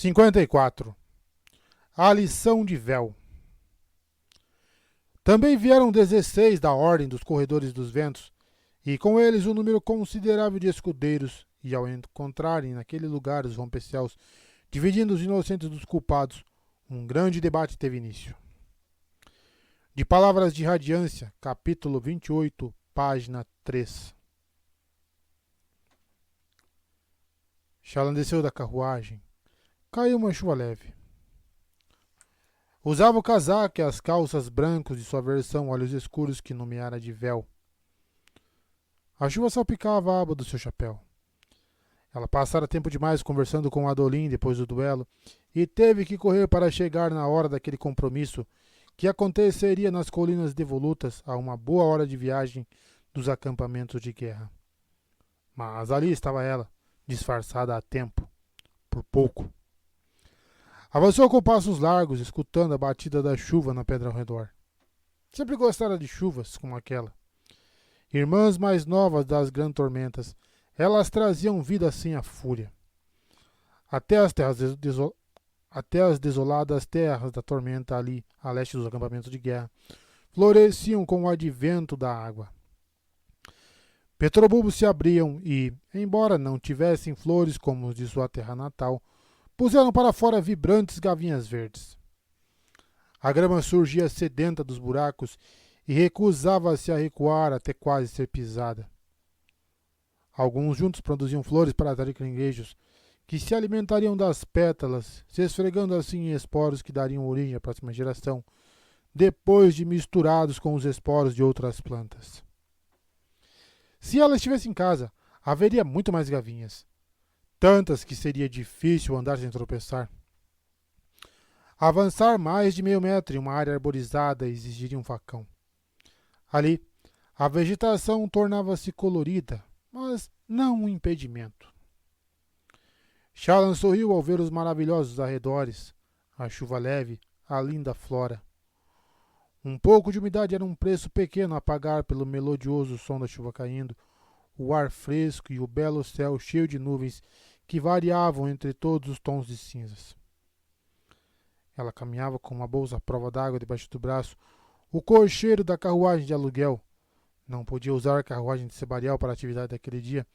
54. A lição de Vel. Também vieram 16 da ordem dos corredores dos ventos, e com eles um número considerável de escudeiros, e ao encontrarem naquele lugar os rompecéus, dividindo os inocentes dos culpados, um grande debate teve início. De Palavras de Radiância, capítulo 28, página 3. Shallan desceu da carruagem. Caiu uma chuva leve. Usava o casaco e as calças brancos de sua versão olhos escuros que nomeara de véu. A chuva salpicava a aba do seu chapéu. Ela passara tempo demais conversando com Adolin depois do duelo e teve que correr para chegar na hora daquele compromisso que aconteceria nas colinas devolutas a uma boa hora de viagem dos acampamentos de guerra. Mas ali estava ela, disfarçada a tempo, por pouco. Avançou com passos largos, escutando a batida da chuva na pedra ao redor. Sempre gostara de chuvas como aquela. Irmãs mais novas das grandes tormentas, elas traziam vida assim à fúria. Até as desoladas terras da tormenta ali, a leste dos acampamentos de guerra, floresciam com o advento da água. Petrobulbos se abriam e, embora não tivessem flores como os de sua terra natal, puseram para fora vibrantes gavinhas verdes. A grama surgia sedenta dos buracos e recusava-se a recuar até quase ser pisada. Alguns juntos produziam flores para atrair caranguejos, que se alimentariam das pétalas, se esfregando assim em esporos que dariam origem à próxima geração, depois de misturados com os esporos de outras plantas. Se ela estivesse em casa, haveria muito mais gavinhas, tantas que seria difícil andar sem tropeçar. Avançar mais de meio metro em uma área arborizada exigiria um facão. Ali, a vegetação tornava-se colorida, mas não um impedimento. Shallan sorriu ao ver os maravilhosos arredores, a chuva leve, a linda flora. Um pouco de umidade era um preço pequeno a pagar pelo melodioso som da chuva caindo, o ar fresco e o belo céu cheio de nuvens que variavam entre todos os tons de cinzas. Ela caminhava com uma bolsa à prova d'água debaixo do braço, o cocheiro da carruagem de aluguel. Não podia usar a carruagem de Sebarial para a atividade daquele dia,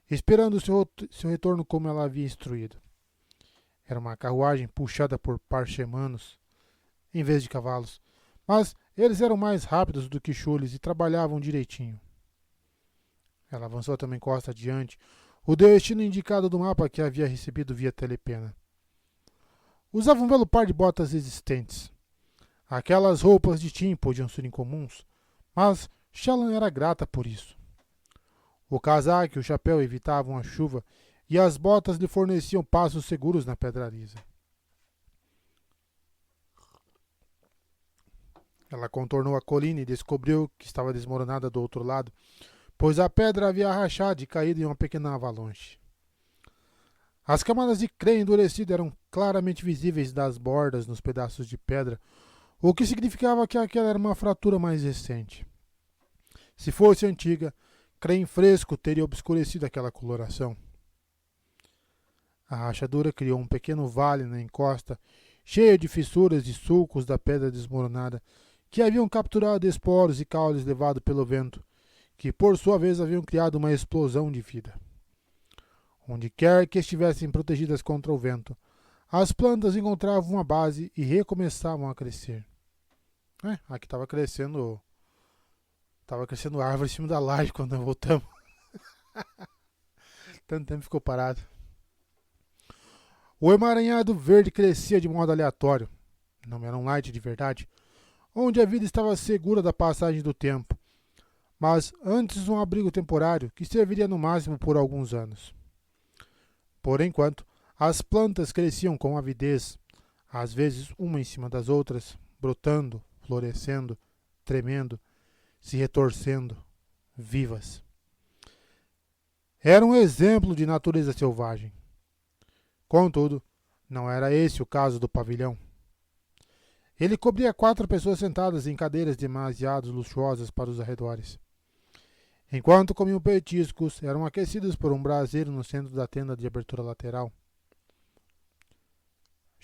esperando seu retorno como ela havia instruído. Era uma carruagem puxada por parchemanos, em vez de cavalos, mas eles eram mais rápidos do que chules e trabalhavam direitinho. Ela avançou também costa adiante, o destino indicado do mapa que havia recebido via telepena. Usava um belo par de botas existentes. Aquelas roupas de Tim podiam ser incomuns, mas Shallan era grata por isso. O casaco e o chapéu evitavam a chuva e as botas lhe forneciam passos seguros na pedra lisa. Ela contornou a colina e descobriu que estava desmoronada do outro lado, pois a pedra havia rachado e caído em uma pequena avalanche. As camadas de cre endurecido eram claramente visíveis das bordas nos pedaços de pedra, o que significava que aquela era uma fratura mais recente. Se fosse antiga, creme fresco teria obscurecido aquela coloração. A rachadura criou um pequeno vale na encosta, cheio de fissuras e sulcos da pedra desmoronada, que haviam capturado esporos e caules levados pelo vento, que por sua vez haviam criado uma explosão de vida. Onde quer que estivessem protegidas contra o vento, as plantas encontravam uma base e recomeçavam a crescer. Aqui estava crescendo árvore em cima da laje quando voltamos. Tanto tempo ficou parado. O emaranhado verde crescia de modo aleatório. Não era um light de verdade, onde a vida estava segura da passagem do tempo, mas antes um abrigo temporário que serviria no máximo por alguns anos. Por enquanto, as plantas cresciam com avidez, às vezes uma em cima das outras, brotando, florescendo, tremendo, se retorcendo, vivas. Era um exemplo de natureza selvagem. Contudo, não era esse o caso do pavilhão. Ele cobria 4 pessoas sentadas em cadeiras demasiado luxuosas para os arredores. Enquanto comiam petiscos, eram aquecidos por um braseiro no centro da tenda de abertura lateral.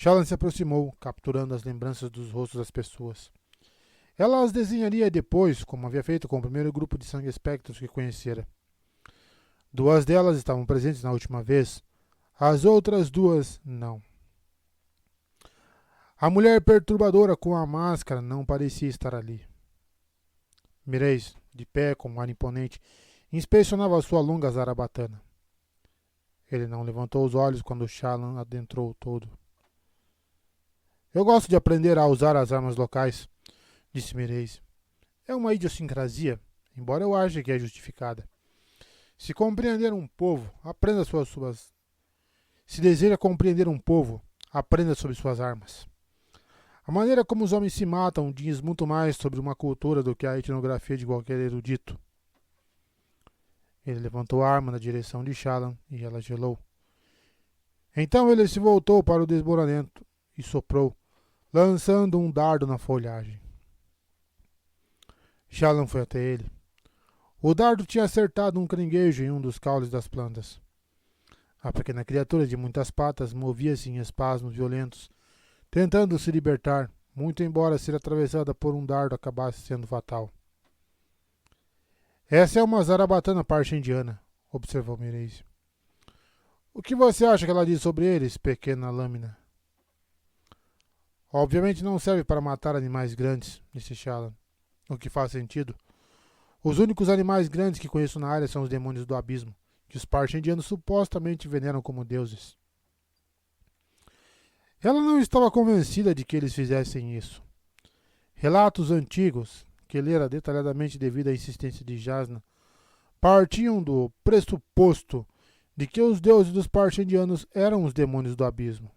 Shallan se aproximou, capturando as lembranças dos rostos das pessoas. Ela as desenharia depois, como havia feito com o primeiro grupo de sangue espectros que conhecera. 2 delas estavam presentes na última vez, as outras 2 não. A mulher perturbadora com a máscara não parecia estar ali. Mireis, de pé com um ar imponente, inspecionava sua longa zarabatana. Ele não levantou os olhos quando Shallan adentrou todo. Eu gosto de aprender a usar as armas locais, disse Mireis. É uma idiosincrasia, embora eu ache que é justificada. Se compreender um povo, aprenda suas. Se deseja compreender um povo, aprenda sobre suas armas. A maneira como os homens se matam diz muito mais sobre uma cultura do que a etnografia de qualquer erudito. Ele levantou a arma na direção de Shallan e ela gelou. Então ele se voltou para o desmoronamento e soprou, lançando um dardo na folhagem. Shallan foi até ele. O dardo tinha acertado um caranguejo em um dos caules das plantas. A pequena criatura de muitas patas movia-se em espasmos violentos, tentando se libertar, muito embora ser atravessada por um dardo acabasse sendo fatal. Essa é uma zarabatana parcha-indiana, observou Mireis. O que você acha que ela diz sobre eles, pequena lâmina? Obviamente não serve para matar animais grandes, disse Shallan. O que faz sentido. Os únicos animais grandes que conheço na área são os demônios do abismo, que os parcha-indianos supostamente veneram como deuses. Ela não estava convencida de que eles fizessem isso. Relatos antigos, que lera detalhadamente devido à insistência de Jasnah, partiam do pressuposto de que os deuses dos parcha-indianos eram os demônios do abismo.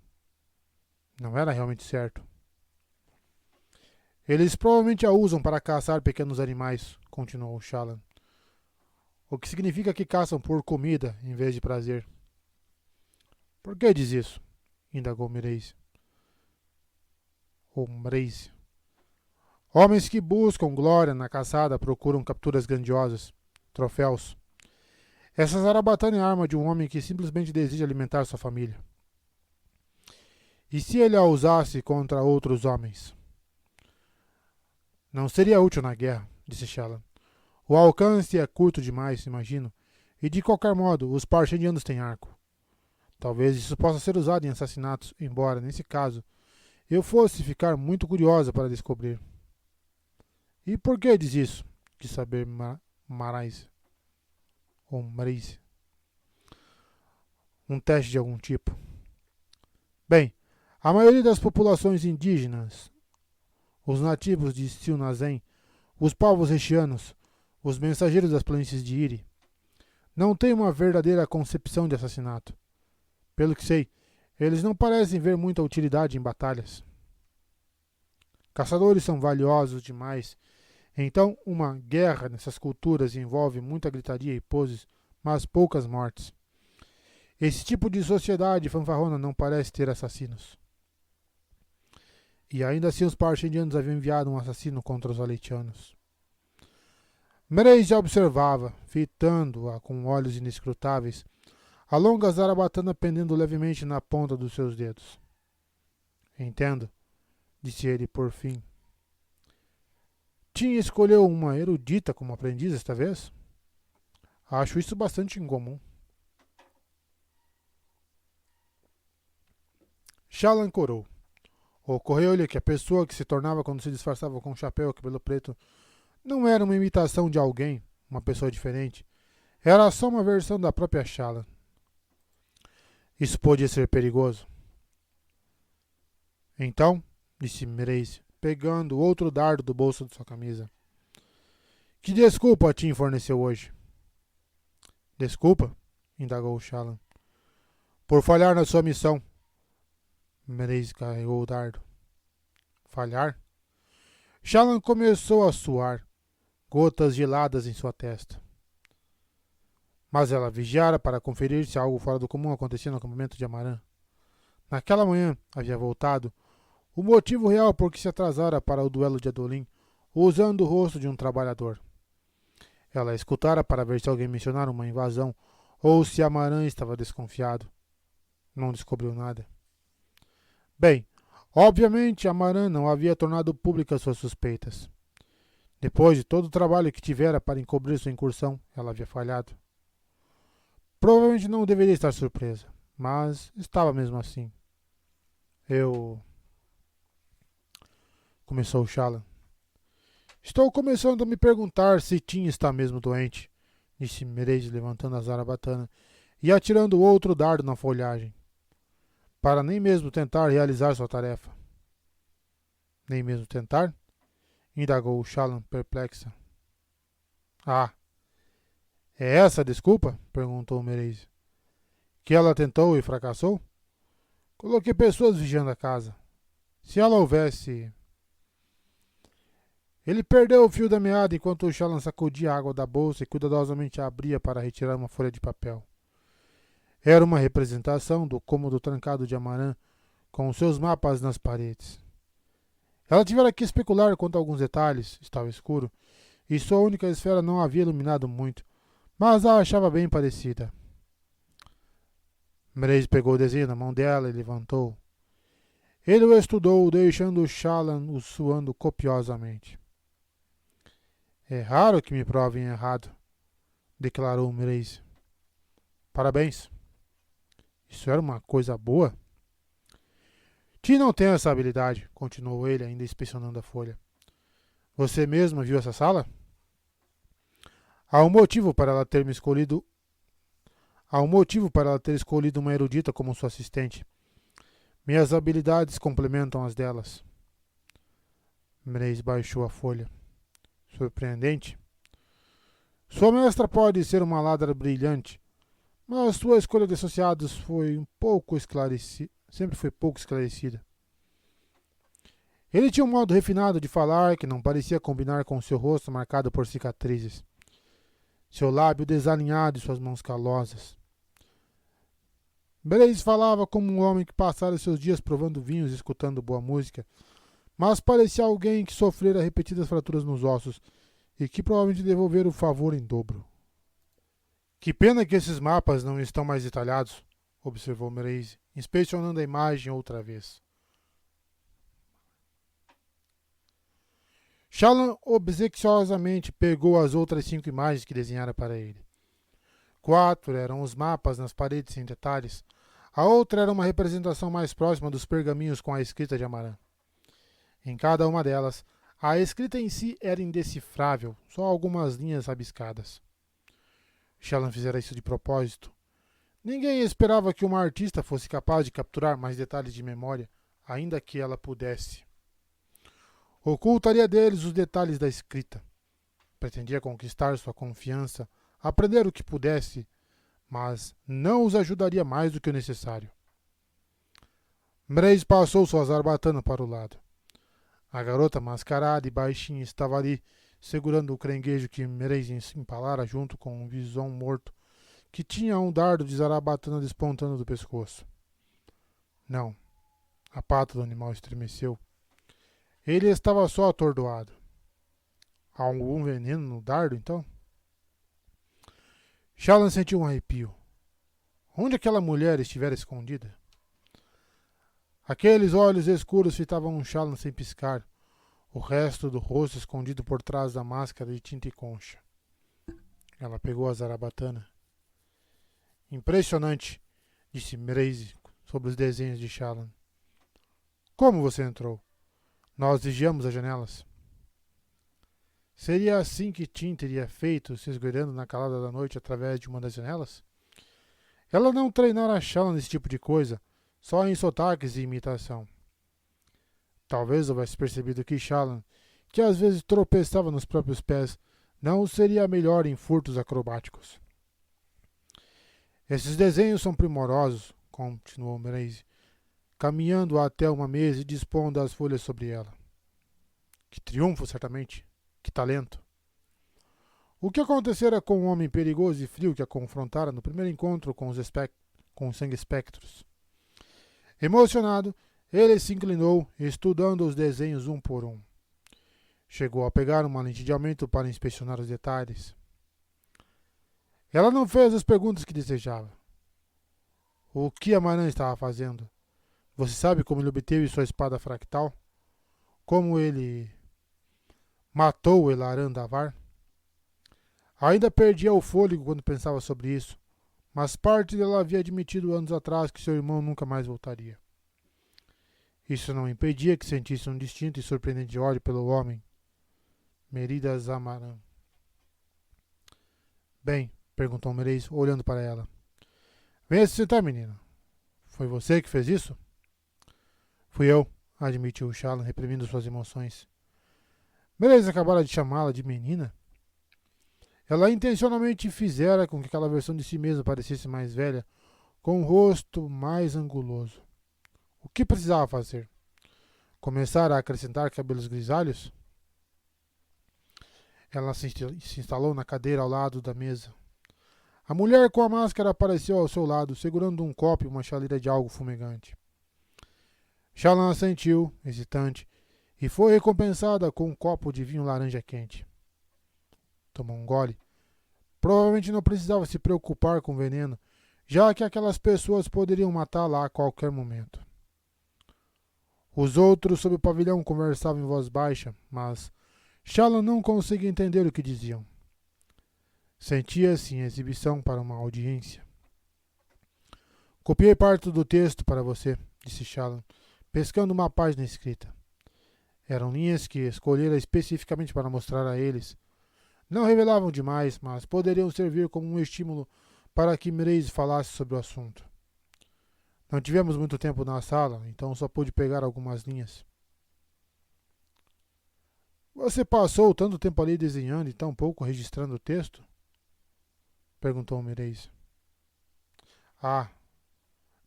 Não era realmente certo. Eles provavelmente a usam para caçar pequenos animais, continuou Shallan. O que significa que caçam por comida em vez de prazer. Por que diz isso? Indagou Mireis. Ou Mreis. Homens que buscam glória na caçada procuram capturas grandiosas, troféus. Essa zarabatana é a arma de um homem que simplesmente deseja alimentar sua família. E se ele a usasse contra outros homens? Não seria útil na guerra, disse Shallan. O alcance é curto demais, imagino, e de qualquer modo, os parcha-indianos têm arco. Talvez isso possa ser usado em assassinatos, embora, nesse caso, eu fosse ficar muito curiosa para descobrir. E por que diz isso? Quis saber Marais. Ou Marais. Um teste de algum tipo. Bem, a maioria das populações indígenas, os nativos de Silnazen, os povos rexianos, os mensageiros das planícies de Iri, não têm uma verdadeira concepção de assassinato. Pelo que sei, eles não parecem ver muita utilidade em batalhas. Caçadores são valiosos demais, então uma guerra nessas culturas envolve muita gritaria e poses, mas poucas mortes. Esse tipo de sociedade fanfarrona não parece ter assassinos. E ainda assim os parcha-indianos haviam enviado um assassino contra os aleitianos. Mireis já observava, fitando-a com olhos inescrutáveis, a longa zarabatana pendendo levemente na ponta dos seus dedos. Entendo, disse ele por fim. Tim escolheu uma erudita como aprendiz esta vez? Acho isso bastante incomum. Shallan corou. Ocorreu-lhe que a pessoa que se tornava quando se disfarçava com um chapéu e cabelo preto não era uma imitação de alguém, uma pessoa diferente. Era só uma versão da própria Shallan. Isso podia ser perigoso. Então, disse Mireis, pegando outro dardo do bolso de sua camisa. Que desculpa Tim forneceu hoje? Desculpa? Indagou Shallan. Por falhar na sua missão. Mireis carregou o dardo. Falhar? Shallan começou a suar, gotas geladas em sua testa. Mas ela vigiara para conferir se algo fora do comum acontecia no acampamento de Amaran. Naquela manhã, havia voltado, o motivo real por que se atrasara para o duelo de Adolin, usando o rosto de um trabalhador. Ela escutara para ver se alguém mencionara uma invasão ou se Amaran estava desconfiado. Não descobriu nada. Bem, obviamente Amaran não havia tornado públicas suas suspeitas. Depois de todo o trabalho que tivera para encobrir sua incursão, ela havia falhado. Provavelmente não deveria estar surpresa, mas estava mesmo assim. Eu... Começou Shallan. Estou começando a me perguntar se Tim está mesmo doente, disse Mraize levantando a zarabatana e atirando outro dardo na folhagem, para nem mesmo tentar realizar sua tarefa. Nem mesmo tentar? Indagou Shallan perplexa. Ah, é essa a desculpa? Perguntou Mraize. Que ela tentou e fracassou? Coloquei pessoas vigiando a casa. Se ela houvesse... Ele perdeu o fio da meada enquanto o Shallan sacudia a água da bolsa e cuidadosamente a abria para retirar uma folha de papel. Era uma representação do cômodo trancado de Amaran, com seus mapas nas paredes. Ela tivera que especular quanto a alguns detalhes, estava escuro, e sua única esfera não havia iluminado muito, mas a achava bem parecida. Mraize pegou o desenho na mão dela e levantou. Ele o estudou, deixando Shallan o suando copiosamente. É raro que me provem errado, declarou Mraize. Parabéns. Isso era uma coisa boa? Ti não tem essa habilidade, continuou ele, ainda inspecionando a folha. Você mesma viu essa sala? Há um motivo para ela ter me escolhido. Há um motivo para ela ter escolhido uma erudita como sua assistente. Minhas habilidades complementam as delas. Mraize baixou a folha. Surpreendente. Sua mestra pode ser uma ladra brilhante, mas sua escolha de associados foi sempre foi pouco esclarecida. Ele tinha um modo refinado de falar que não parecia combinar com seu rosto marcado por cicatrizes, seu lábio desalinhado e suas mãos calosas. Mraize falava como um homem que passara seus dias provando vinhos e escutando boa música, mas parecia alguém que sofrera repetidas fraturas nos ossos e que provavelmente devolvera o favor em dobro. Que pena que esses mapas não estão mais detalhados, observou Mraize, inspecionando a imagem outra vez. Shallan obsequiosamente pegou as outras 5 imagens que desenhara para ele. 4 eram os mapas nas paredes sem detalhes. A outra era uma representação mais próxima dos pergaminhos com a escrita de Amaran. Em cada uma delas, a escrita em si era indecifrável, só algumas linhas rabiscadas. Shallan fizera isso de propósito. Ninguém esperava que uma artista fosse capaz de capturar mais detalhes de memória, ainda que ela pudesse. Ocultaria deles os detalhes da escrita. Pretendia conquistar sua confiança, aprender o que pudesse, mas não os ajudaria mais do que o necessário. Mraize passou sua zarbatana para o lado. A garota mascarada e baixinha estava ali, segurando o caranguejo que Mraize empalara junto com um visão morto, que tinha um dardo de zarabatana despontando do pescoço. Não. A pata do animal estremeceu. Ele estava só atordoado. Há algum veneno no dardo, então? Shallan sentiu um arrepio. Onde aquela mulher estivera escondida? Aqueles olhos escuros fitavam Shallan sem piscar, o resto do rosto escondido por trás da máscara de tinta e concha. Ela pegou a zarabatana. Impressionante, disse Mraize sobre os desenhos de Shallan. Como você entrou? Nós vigiamos as janelas. Seria assim que Tim teria feito, se esgueirando na calada da noite através de uma das janelas? Ela não treinara Shallan nesse tipo de coisa, só em sotaques e imitação. Talvez houvesse percebido que Shallan, que às vezes tropeçava nos próprios pés, não seria melhor em furtos acrobáticos. Esses desenhos são primorosos, continuou Mraize, caminhando até uma mesa e dispondo as folhas sobre ela. Que triunfo, certamente. Que talento. O que acontecera com o homem perigoso e frio que a confrontara no primeiro encontro com os sangue espectros? Emocionado, ele se inclinou, estudando os desenhos um por um. Chegou a pegar uma lente de aumento para inspecionar os detalhes. Ela não fez as perguntas que desejava. O que Amaran estava fazendo? Você sabe como ele obteve sua espada fractal? Como ele matou Elaran Davar? Ainda perdia o fôlego quando pensava sobre isso, mas parte dela havia admitido anos atrás que seu irmão nunca mais voltaria. Isso não impedia que sentisse um distinto e surpreendente ódio pelo homem, Merida Zamaran. Bem, perguntou Mereis, olhando para ela. Venha se sentar, menina. Foi você que fez isso? Fui eu, admitiu Shallan, reprimindo suas emoções. Mereis acabara de chamá-la de menina? Ela intencionalmente fizera com que aquela versão de si mesma parecesse mais velha, com um rosto mais anguloso. O que precisava fazer? Começar a acrescentar cabelos grisalhos? Ela se instalou na cadeira ao lado da mesa. A mulher com a máscara apareceu ao seu lado, segurando um copo e uma chaleira de algo fumegante. Shallan assentiu, hesitante, e foi recompensada com um copo de vinho laranja quente. Tomou um gole. Provavelmente não precisava se preocupar com veneno, já que aquelas pessoas poderiam matá-la a qualquer momento. Os outros sob o pavilhão conversavam em voz baixa, mas Shallan não conseguia entender o que diziam. Sentia-se em exibição para uma audiência. Copiei parte do texto para você, disse Shallan, pescando uma página escrita. Eram linhas que escolhera especificamente para mostrar a eles. Não revelavam demais, mas poderiam servir como um estímulo para que Mereis falasse sobre o assunto. Não tivemos muito tempo na sala, então só pude pegar algumas linhas. Você passou tanto tempo ali desenhando e tão pouco registrando o texto? Perguntou Mereis. Ah,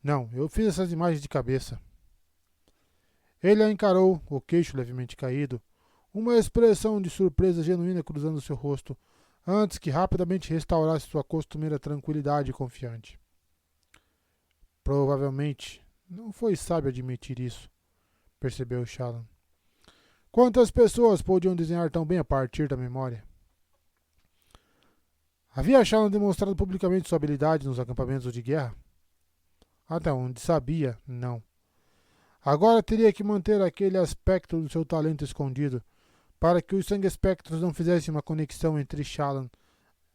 não, eu fiz essas imagens de cabeça. Ele a encarou, o queixo levemente caído, uma expressão de surpresa genuína cruzando seu rosto, antes que rapidamente restaurasse sua costumeira tranquilidade confiante. Provavelmente não foi sábio admitir isso, percebeu Shallan. Quantas pessoas podiam desenhar tão bem a partir da memória? Havia Shallan demonstrado publicamente sua habilidade nos acampamentos de guerra? Até onde sabia, não. Agora teria que manter aquele aspecto do seu talento escondido, para que os sangue-espectros não fizessem uma conexão entre Shallan,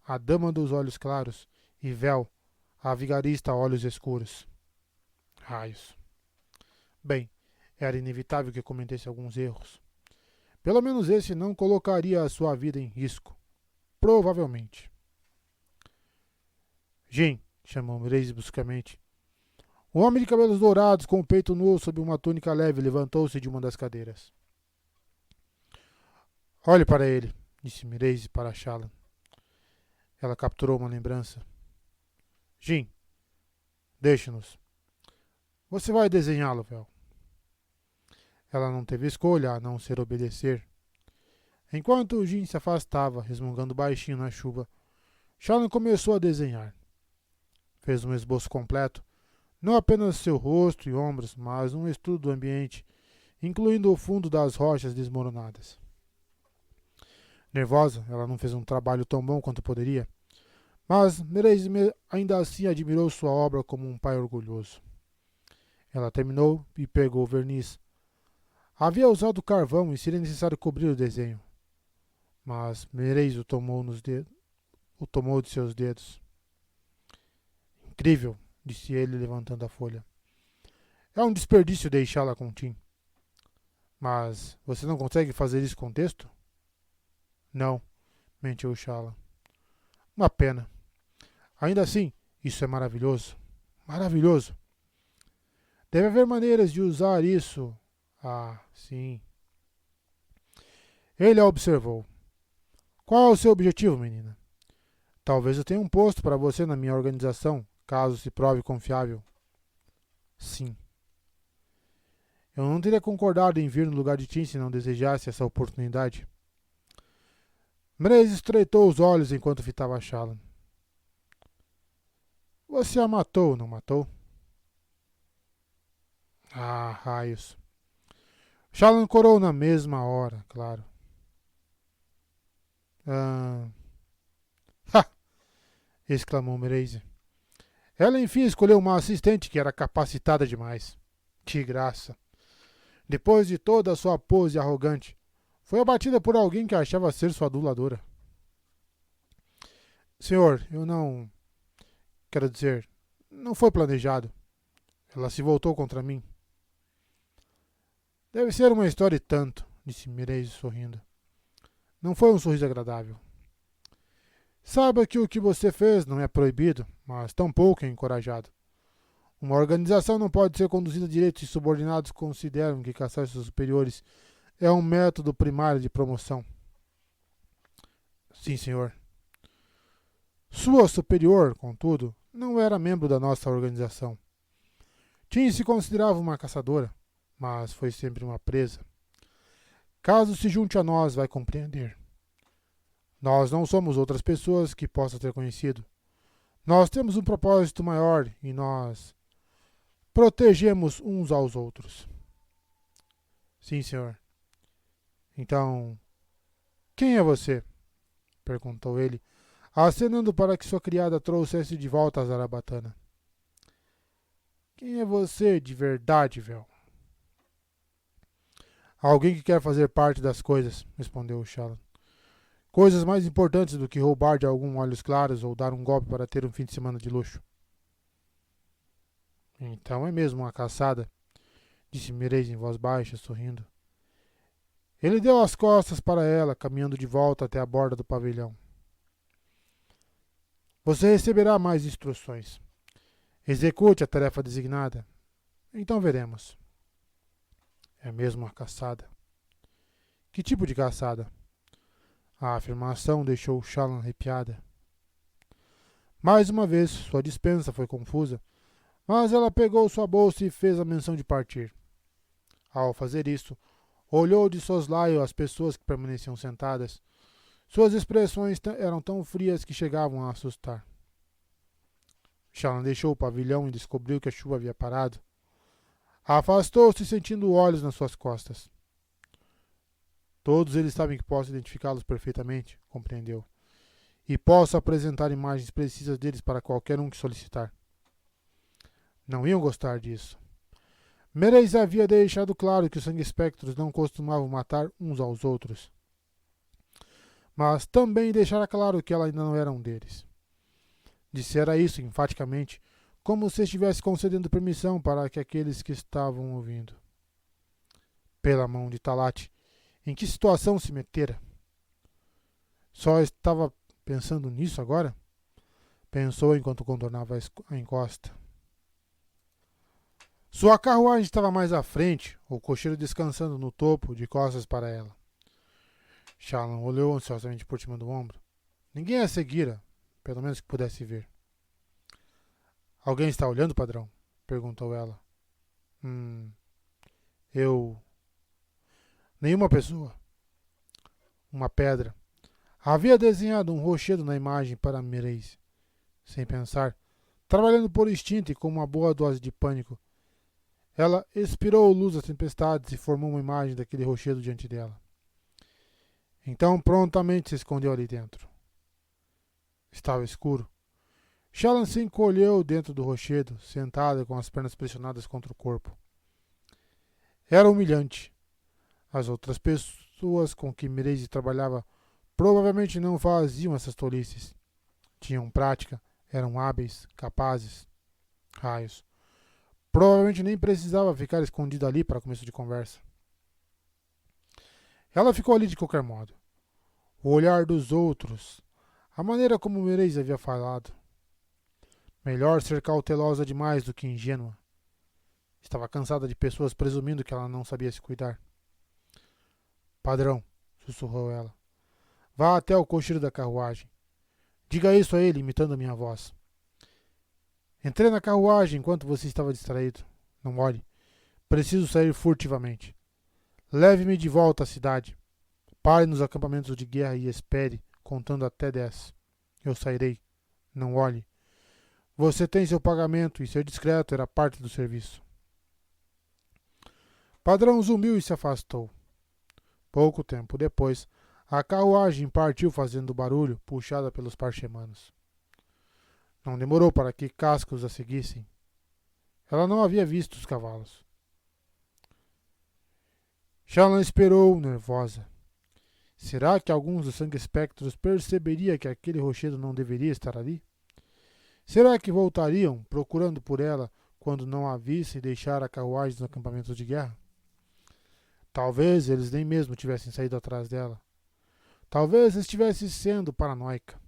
a dama dos olhos claros, e Vel, a vigarista olhos escuros. Raios. Bem, era inevitável que cometesse alguns erros. Pelo menos esse não colocaria a sua vida em risco. Provavelmente. Jin, chamou Mereis bruscamente. O homem de cabelos dourados, com o peito nu sob uma túnica leve, levantou-se de uma das cadeiras. Olhe para ele, disse Mereis para Shallan. Ela capturou uma lembrança. Jin, deixe-nos. Você vai desenhá-lo, Vel. Ela não teve escolha a não ser obedecer. Enquanto Jin se afastava, resmungando baixinho na chuva, Shallan começou a desenhar. Fez um esboço completo, não apenas seu rosto e ombros, mas um estudo do ambiente, incluindo o fundo das rochas desmoronadas. Nervosa, ela não fez um trabalho tão bom quanto poderia, mas Mereis ainda assim admirou sua obra como um pai orgulhoso. Ela terminou e pegou o verniz. Havia usado carvão e seria necessário cobrir o desenho, mas Mereis o tomou de seus dedos. Incrível, disse ele, levantando a folha. É um desperdício deixá-la com Tim. Mas você não consegue fazer isso com texto? Não, mentiu Shallan. Uma pena. Ainda assim, isso é maravilhoso. Maravilhoso. Deve haver maneiras de usar isso. Ah, sim. Ele a observou. Qual é o seu objetivo, menina? Talvez eu tenha um posto para você na minha organização, caso se prove confiável. Sim. Eu não teria concordado em vir no lugar de Tim se não desejasse essa oportunidade. Mereis estreitou os olhos enquanto fitava Shallan. Você a matou, não matou? Ah, raios. Shallan corou na mesma hora, claro. Ha! Exclamou Mereis. Ela enfim escolheu uma assistente que era capacitada demais. Que graça! Depois de toda a sua pose arrogante, foi abatida por alguém que achava ser sua aduladora. Senhor, eu não. Quero dizer, não foi planejado. Ela se voltou contra mim. Deve ser uma história e tanto, disse Mireille sorrindo. Não foi um sorriso agradável. Saiba que o que você fez não é proibido, mas tampouco é encorajado. Uma organização não pode ser conduzida direito se subordinados consideram que caçar seus superiores é um método primário de promoção. Sim, senhor. Sua superior, contudo, não era membro da nossa organização. Tim se considerava uma caçadora, mas foi sempre uma presa. Caso se junte a nós, vai compreender. Nós não somos outras pessoas que possa ter conhecido. Nós temos um propósito maior e nós protegemos uns aos outros. Sim, senhor. Então, quem é você? Perguntou ele, acenando para que sua criada trouxesse de volta a zarabatana. Quem é você de verdade, Vel? Alguém que quer fazer parte das coisas, respondeu o Shallan. Coisas mais importantes do que roubar de algum olhos claros ou dar um golpe para ter um fim de semana de luxo. Então é mesmo uma caçada, disse Mireille em voz baixa, sorrindo. Ele deu as costas para ela, caminhando de volta até a borda do pavilhão. Você receberá mais instruções. Execute a tarefa designada. Então veremos. É mesmo uma caçada. Que tipo de caçada? A afirmação deixou Shallan arrepiada. Mais uma vez, sua dispensa foi confusa, mas ela pegou sua bolsa e fez a menção de partir. Ao fazer isso, olhou de soslaio as pessoas que permaneciam sentadas. Suas expressões eram tão frias que chegavam a assustar. Shallan deixou o pavilhão e descobriu que a chuva havia parado. Afastou-se sentindo olhos nas suas costas. Todos eles sabem que posso identificá-los perfeitamente, compreendeu. E posso apresentar imagens precisas deles para qualquer um que solicitar. Não iam gostar disso. Mereis havia deixado claro que os sangue-espectros não costumavam matar uns aos outros. Mas também deixara claro que ela ainda não era um deles. Dissera isso enfaticamente, como se estivesse concedendo permissão para que aqueles que estavam ouvindo. Pela mão de Talat, em que situação se metera? Só estava pensando nisso agora? Pensou enquanto contornava a encosta. Sua carruagem estava mais à frente, o cocheiro descansando no topo, de costas para ela. Shallan olhou ansiosamente por cima do ombro. Ninguém a seguira, pelo menos que pudesse ver. Alguém está olhando, padrão? Perguntou ela. Eu... Nenhuma pessoa. Uma pedra. Havia desenhado um rochedo na imagem para Mireille. Sem pensar, trabalhando por instinto e com uma boa dose de pânico, ela expirou luz das tempestades e formou uma imagem daquele rochedo diante dela. Então prontamente se escondeu ali dentro. Estava escuro. Shallan se encolheu dentro do rochedo, sentada com as pernas pressionadas contra o corpo. Era humilhante. As outras pessoas com que Mireille trabalhava provavelmente não faziam essas tolices. Tinham prática, eram hábeis, capazes. Raios. Provavelmente nem precisava ficar escondida ali para começo de conversa. Ela ficou ali de qualquer modo. O olhar dos outros, a maneira como Mireille havia falado. Melhor ser cautelosa demais do que ingênua. Estava cansada de pessoas presumindo que ela não sabia se cuidar. Padrão, sussurrou ela. Vá até o cocheiro da carruagem. Diga isso a ele, imitando a minha voz. Entrei na carruagem enquanto você estava distraído. Não olhe. Preciso sair furtivamente. Leve-me de volta à cidade. Pare nos acampamentos de guerra e espere, contando até 10. Eu sairei. Não olhe. Você tem seu pagamento e ser discreto era parte do serviço. Padrão zumbiu e se afastou. Pouco tempo depois, a carruagem partiu fazendo barulho, puxada pelos parchemanos. Não demorou para que cascos a seguissem. Ela não havia visto os cavalos. Shallan esperou, nervosa. Será que alguns dos sangue espectros perceberia que aquele rochedo não deveria estar ali? Será que voltariam, procurando por ela, quando não a vissem deixar a carruagem nos acampamentos de guerra? Talvez eles nem mesmo tivessem saído atrás dela. Talvez estivesse sendo paranoica.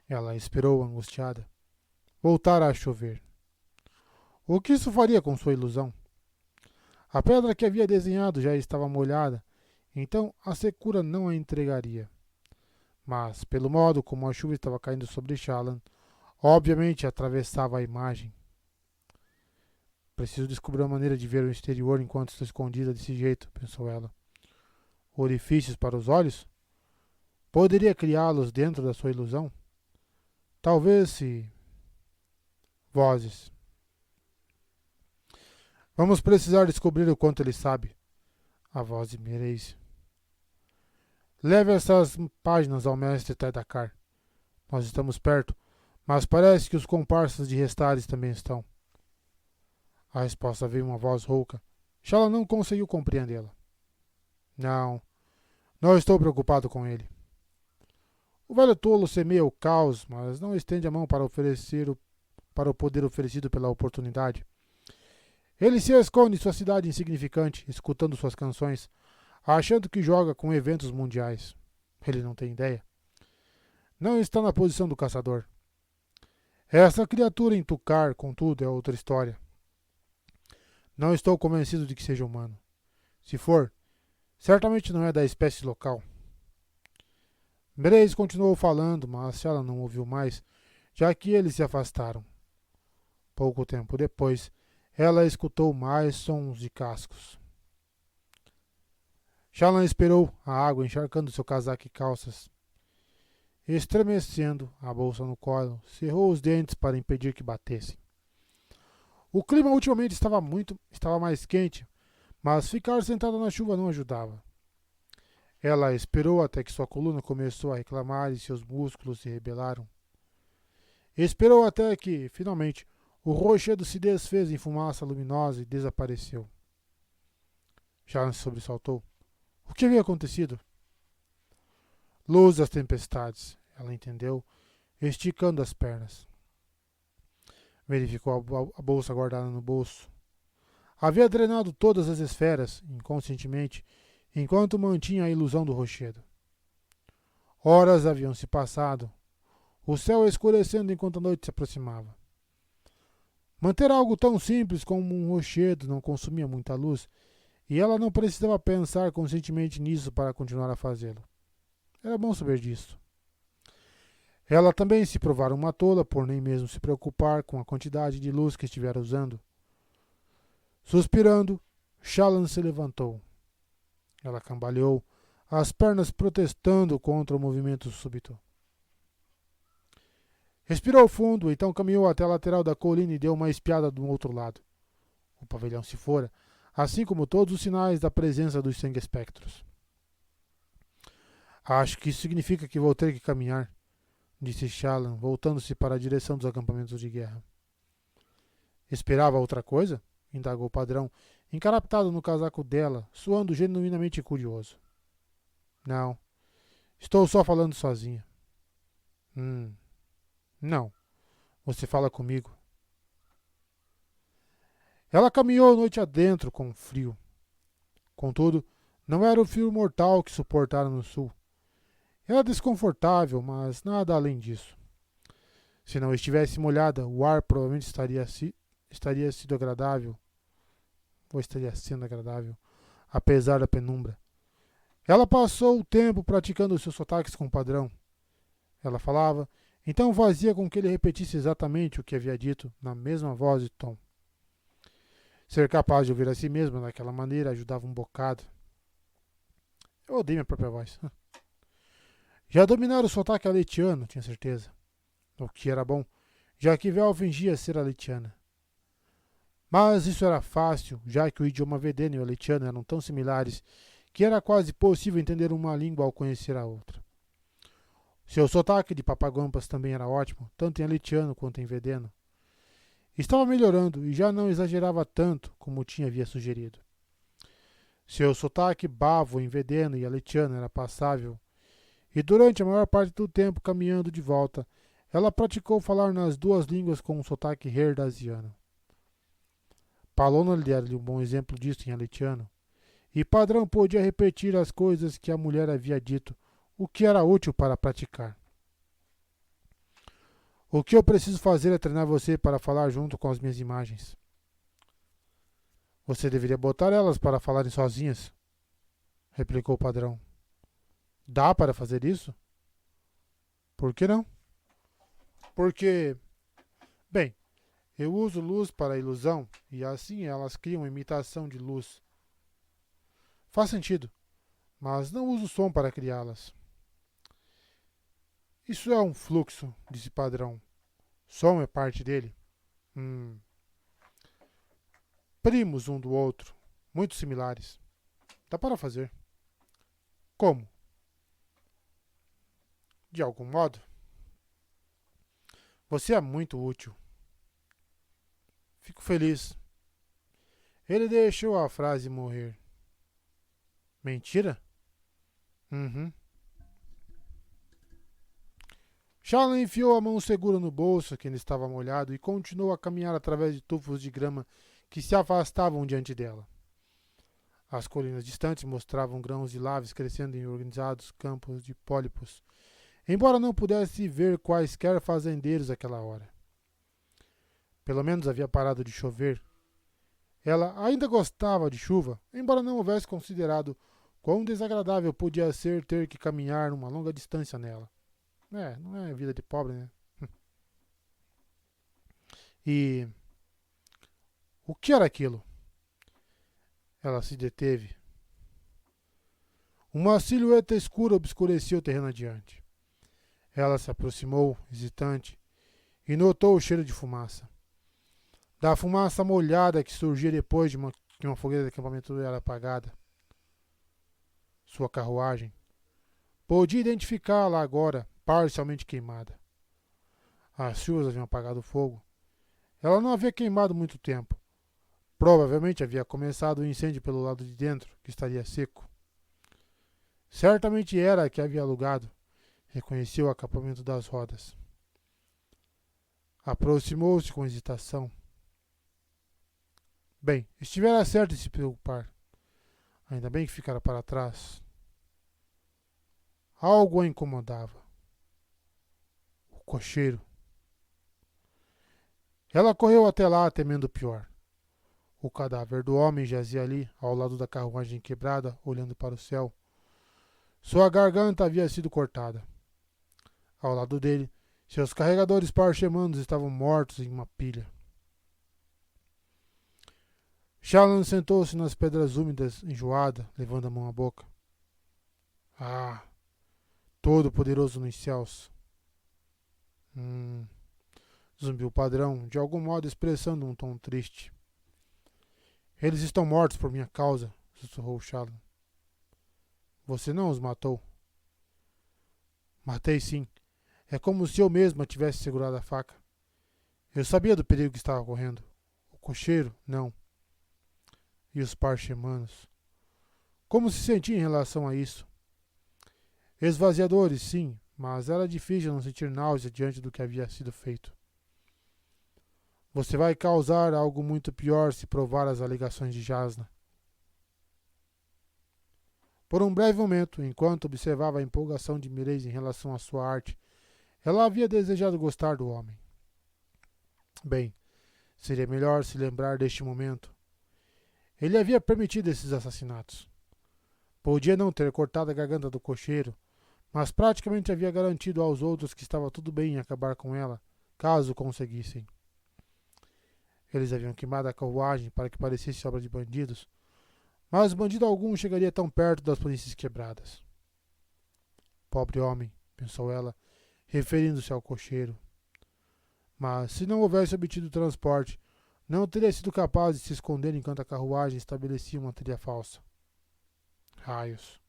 Ela esperou, angustiada. Voltara a chover. O que isso faria com sua ilusão? A pedra que havia desenhado já estava molhada, então a secura não a entregaria. Mas, pelo modo como a chuva estava caindo sobre Shallan, obviamente atravessava a imagem. Preciso descobrir uma maneira de ver o exterior enquanto estou escondida desse jeito, pensou ela. Orifícios para os olhos? Poderia criá-los dentro da sua ilusão? Talvez se... Vozes. Vamos precisar descobrir o quanto ele sabe. A voz de Meraise. Leve essas páginas ao mestre Tedakar. Nós estamos perto, mas parece que os comparsas de Restares também estão. A resposta veio uma voz rouca. Shallan não conseguiu compreendê-la. Não estou preocupado com ele. O velho tolo semeia o caos, mas não estende a mão para o poder oferecido pela oportunidade. Ele se esconde em sua cidade insignificante, escutando suas canções, achando que joga com eventos mundiais. Ele não tem ideia. Não está na posição do caçador. Essa criatura em Tukar, contudo, é outra história. Não estou convencido de que seja humano. Se for, certamente não é da espécie local. Meraise continuou falando, mas Shallan não ouviu mais, já que eles se afastaram. Pouco tempo depois, ela escutou mais sons de cascos. Shallan esperou a água encharcando seu casaco e calças. Estremecendo, a bolsa no colo, cerrou os dentes para impedir que batessem. O clima ultimamente estava mais quente, mas ficar sentada na chuva não ajudava. Ela esperou até que sua coluna começou a reclamar e seus músculos se rebelaram. Esperou até que, finalmente, o rochedo se desfez em fumaça luminosa e desapareceu. Shallan se sobressaltou. O que havia acontecido? Luz das tempestades, ela entendeu, esticando as pernas. Verificou a bolsa guardada no bolso. Havia drenado todas as esferas, inconscientemente, enquanto mantinha a ilusão do rochedo. Horas haviam se passado, o céu escurecendo enquanto a noite se aproximava. Manter algo tão simples como um rochedo não consumia muita luz, e ela não precisava pensar conscientemente nisso para continuar a fazê-lo. Era bom saber disso. Ela também se provara uma tola por nem mesmo se preocupar com a quantidade de luz que estivera usando. Suspirando, Shallan se levantou. Ela cambaleou, as pernas protestando contra o movimento súbito. Respirou fundo, então caminhou até a lateral da colina e deu uma espiada do outro lado. O pavilhão se fora, assim como todos os sinais da presença dos sangue espectros. Acho que isso significa que vou ter que caminhar, disse Shallan, voltando-se para a direção dos acampamentos de guerra. Esperava outra coisa? Indagou o padrão, encaraptado no casaco dela, suando genuinamente curioso. Não. Estou só falando sozinha. Não. Você fala comigo. Ela caminhou a noite adentro com frio. Contudo, não era o frio mortal que suportara no sul. Era desconfortável, mas nada além disso. Se não estivesse molhada, o ar provavelmente estaria sendo agradável, apesar da penumbra. Ela passou o tempo praticando os seus sotaques com o padrão. Ela falava, então fazia com que ele repetisse exatamente o que havia dito, na mesma voz e tom. Ser capaz de ouvir a si mesma daquela maneira ajudava um bocado. Eu odeio minha própria voz. Já dominara o sotaque aletiano, tinha certeza. O que era bom, já que Vel fingia ser aletiana. Mas isso era fácil, já que o idioma vedeno e o aletiano eram tão similares que era quase possível entender uma língua ao conhecer a outra. Seu sotaque de Papaguampas também era ótimo, tanto em aletiano quanto em vedeno. Estava melhorando e já não exagerava tanto como havia sugerido. Seu sotaque bavo, envedeno e aletiano era passável, e durante a maior parte do tempo caminhando de volta, ela praticou falar nas duas línguas com um sotaque herdasiano. Palona lhe dera-lhe um bom exemplo disso em aletiano, e Padrão podia repetir as coisas que a mulher havia dito, o que era útil para praticar. O que eu preciso fazer é treinar você para falar junto com as minhas imagens. Você deveria botar elas para falarem sozinhas, replicou o Padrão. Dá para fazer isso? Por que não? Porque, bem, eu uso luz para a ilusão e assim elas criam uma imitação de luz. Faz sentido, mas não uso som para criá-las. Isso é um fluxo, disse Padrão. Som é parte dele. Primos um do outro, muito similares. Dá para fazer. Como? De algum modo. Você é muito útil. Fico feliz. Ele deixou a frase morrer. Mentira? Uhum. Shallan enfiou a mão segura no bolso, que ainda estava molhado, e continuou a caminhar através de tufos de grama que se afastavam diante dela. As colinas distantes mostravam grãos de laves crescendo em organizados campos de pólipos, embora não pudesse ver quaisquer fazendeiros àquela hora. Pelo menos havia parado de chover. Ela ainda gostava de chuva, embora não houvesse considerado quão desagradável podia ser ter que caminhar uma longa distância nela. Não é vida de pobre, né? E o que era aquilo? Ela se deteve. Uma silhueta escura obscurecia o terreno adiante. Ela se aproximou, hesitante, e notou o cheiro de fumaça. Da fumaça molhada que surgia depois de uma fogueira de acampamento era apagada. Sua carruagem. Podia identificá-la agora, parcialmente queimada. As chuvas haviam apagado o fogo. Ela não havia queimado muito tempo. Provavelmente havia começado o incêndio pelo lado de dentro, que estaria seco. Certamente era a que havia alugado. Reconheceu o acampamento das rodas. Aproximou-se com hesitação. Bem, estivera certo em se preocupar. Ainda bem que ficara para trás. Algo a incomodava. O cocheiro. Ela correu até lá, temendo o pior. O cadáver do homem jazia ali, ao lado da carruagem quebrada, olhando para o céu. Sua garganta havia sido cortada. Ao lado dele, seus carregadores parchemanos estavam mortos em uma pilha. Shallan sentou-se nas pedras úmidas, enjoada, levando a mão à boca. Ah, todo-poderoso nos céus. Zumbiu o Padrão, de algum modo expressando um tom triste. Eles estão mortos por minha causa, sussurrou Shallan. Você não os matou? Matei sim. É como se eu mesma tivesse segurado a faca. Eu sabia do perigo que estava correndo. O cocheiro, não. E os parchemanos? Como se sentia em relação a isso? Esvaziadores, sim, mas era difícil não sentir náusea diante do que havia sido feito. Você vai causar algo muito pior se provar as alegações de Jasna. Por um breve momento, enquanto observava a empolgação de Mireis em relação à sua arte, ela havia desejado gostar do homem. Bem, seria melhor se lembrar deste momento. Ele havia permitido esses assassinatos. Podia não ter cortado a garganta do cocheiro, mas praticamente havia garantido aos outros que estava tudo bem em acabar com ela, caso conseguissem. Eles haviam queimado a carruagem para que parecesse obra de bandidos, mas bandido algum chegaria tão perto das planícies quebradas. Pobre homem, pensou ela, referindo-se ao cocheiro. Mas, se não houvesse obtido o transporte, não teria sido capaz de se esconder enquanto a carruagem estabelecia uma trilha falsa. Raios!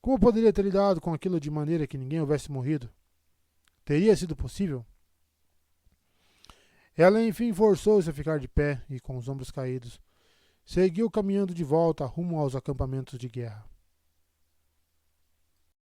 Como poderia ter lidado com aquilo de maneira que ninguém houvesse morrido? Teria sido possível? Ela enfim forçou-se a ficar de pé e, com os ombros caídos, seguiu caminhando de volta rumo aos acampamentos de guerra.